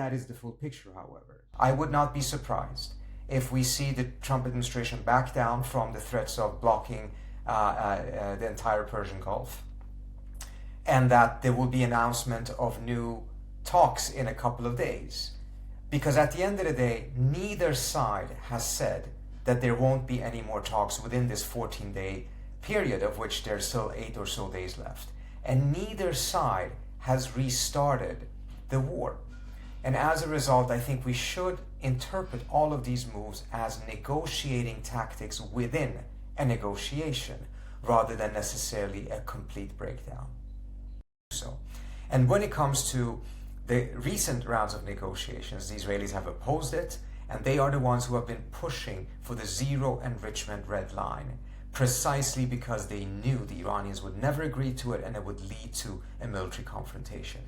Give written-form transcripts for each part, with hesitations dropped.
that is the full picture, however. I would not be surprised if we see the Trump administration back down from the threats of blocking the entire Persian Gulf, and that there will be announcement of new talks in a couple of days. Because at the end of the day, neither side has said that there won't be any more talks within this 14-day period, of which there's still 8 or so days left. And neither side has restarted the war. And as a result, I think we should interpret all of these moves as negotiating tactics within a negotiation, rather than necessarily a complete breakdown. And when it comes to the recent rounds of negotiations, the Israelis have opposed it, and they are the ones who have been pushing for the zero enrichment red line, precisely because they knew the Iranians would never agree to it and it would lead to a military confrontation.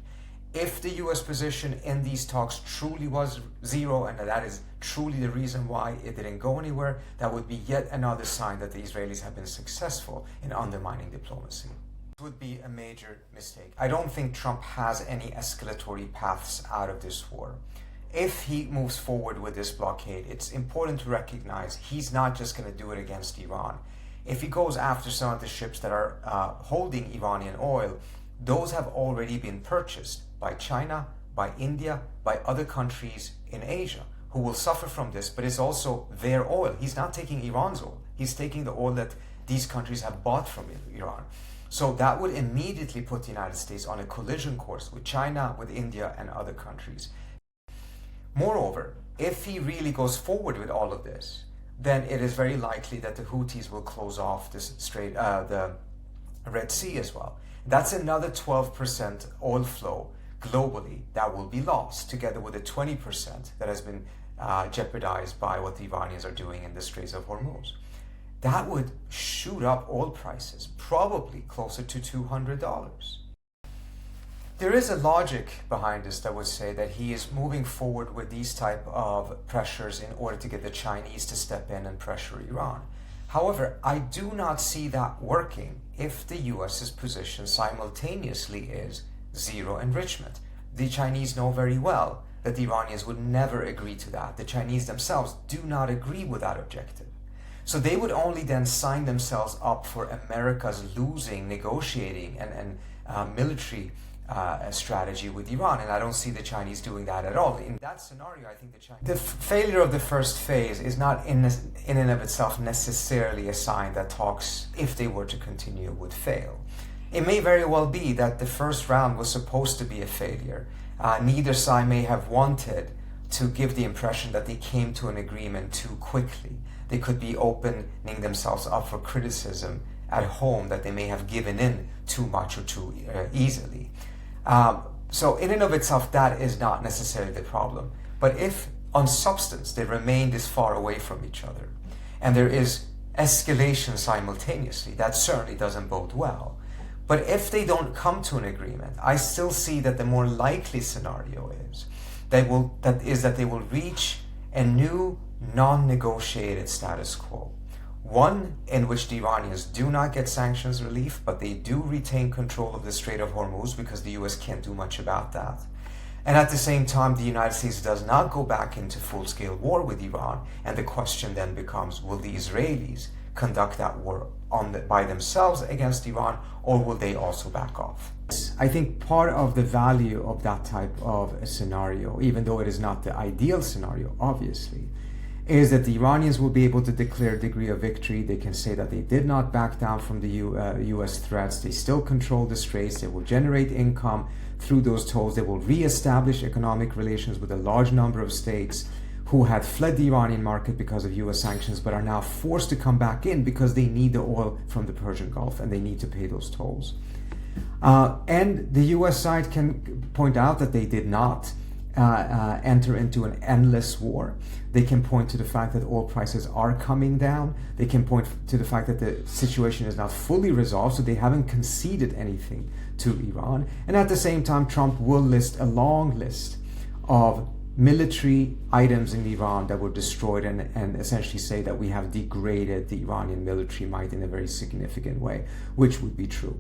If the US position in these talks truly was zero, and that is truly the reason why it didn't go anywhere, that would be yet another sign that the Israelis have been successful in undermining diplomacy. It would be a major mistake. I don't think Trump has any escalatory paths out of this war. If he moves forward with this blockade, it's important to recognize he's not just going to do it against Iran. If he goes after some of the ships that are holding Iranian oil, those have already been purchased by China, by India, by other countries in Asia who will suffer from this, but it's also their oil. He's not taking Iran's oil. He's taking the oil that these countries have bought from Iran. So that would immediately put the United States on a collision course with China, with India, and other countries. Moreover, if he really goes forward with all of this, then it is very likely that the Houthis will close off this the Red Sea as well. That's another 12% oil flow globally that will be lost, together with the 20% that has been jeopardized by what the Iranians are doing in the Strait of Hormuz. That would shoot up oil prices, probably closer to $200. There is a logic behind this that would say that he is moving forward with these type of pressures in order to get the Chinese to step in and pressure Iran. However, I do not see that working if the US's position simultaneously is zero enrichment. The Chinese know very well that the Iranians would never agree to that. The Chinese themselves do not agree with that objective. So they would only then sign themselves up for America's losing negotiating and military strategy with Iran, and I don't see the Chinese doing that at all. In that scenario, I think the failure of the first phase is not in and of itself necessarily a sign that talks, if they were to continue, would fail. It may very well be that the first round was supposed to be a failure. Neither side may have wanted to give the impression that they came to an agreement too quickly. They could be opening themselves up for criticism at home that they may have given in too much or too easily. So in and of itself, that is not necessarily the problem. But if on substance they remain this far away from each other, and there is escalation simultaneously, that certainly doesn't bode well. But if they don't come to an agreement, I still see that the more likely scenario is that they will reach a new non-negotiated status quo. One in which the Iranians do not get sanctions relief, but they do retain control of the Strait of Hormuz because the US can't do much about that. And at the same time, the United States does not go back into full-scale war with Iran, and the question then becomes, will the Israelis conduct that war by themselves against Iran, or will they also back off? I think part of the value of that type of a scenario, even though it is not the ideal scenario, obviously, is that the Iranians will be able to declare a degree of victory. They can say that they did not back down from the US threats. They still control the straits. They will generate income through those tolls. They will re-establish economic relations with a large number of states who had fled the Iranian market because of US sanctions, but are now forced to come back in because they need the oil from the Persian Gulf and they need to pay those tolls. And the US side can point out that they did not enter into an endless war. They can point to the fact that oil prices are coming down. They can point to the fact that the situation is not fully resolved, so they haven't conceded anything to Iran. And at the same time, Trump will list a long list of military items in Iran that were destroyed and essentially say that we have degraded the Iranian military might in a very significant way, which would be true.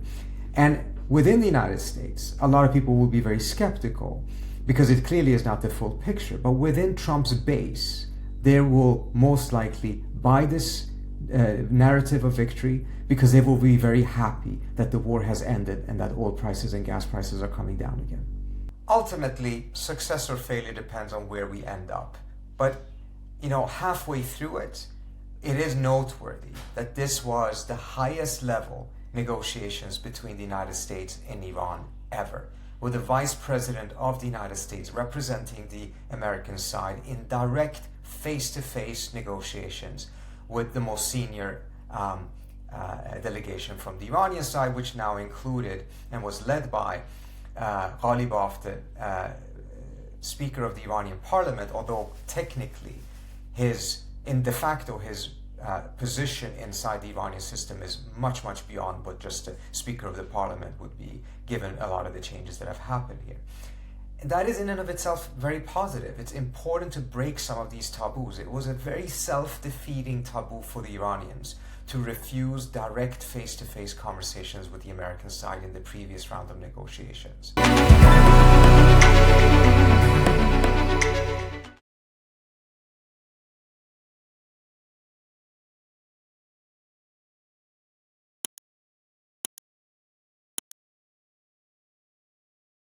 And within the United States, a lot of people will be very skeptical because it clearly is not the full picture. But within Trump's base, they will most likely buy this narrative of victory because they will be very happy that the war has ended and that oil prices and gas prices are coming down again. Ultimately, success or failure depends on where we end up. But, halfway through it, it is noteworthy that this was the highest level negotiations between the United States and Iran ever, with the Vice President of the United States representing the American side in direct face-to-face negotiations with the most senior delegation from the Iranian side, which now included and was led by Ghalibaf, the Speaker of the Iranian Parliament, although technically in de facto his position inside the Iranian system is much, much beyond what just the Speaker of the Parliament would be, given a lot of the changes that have happened here. And that is in and of itself very positive. It's important to break some of these taboos. It was a very self-defeating taboo for the Iranians to refuse direct face-to-face conversations with the American side in the previous round of negotiations.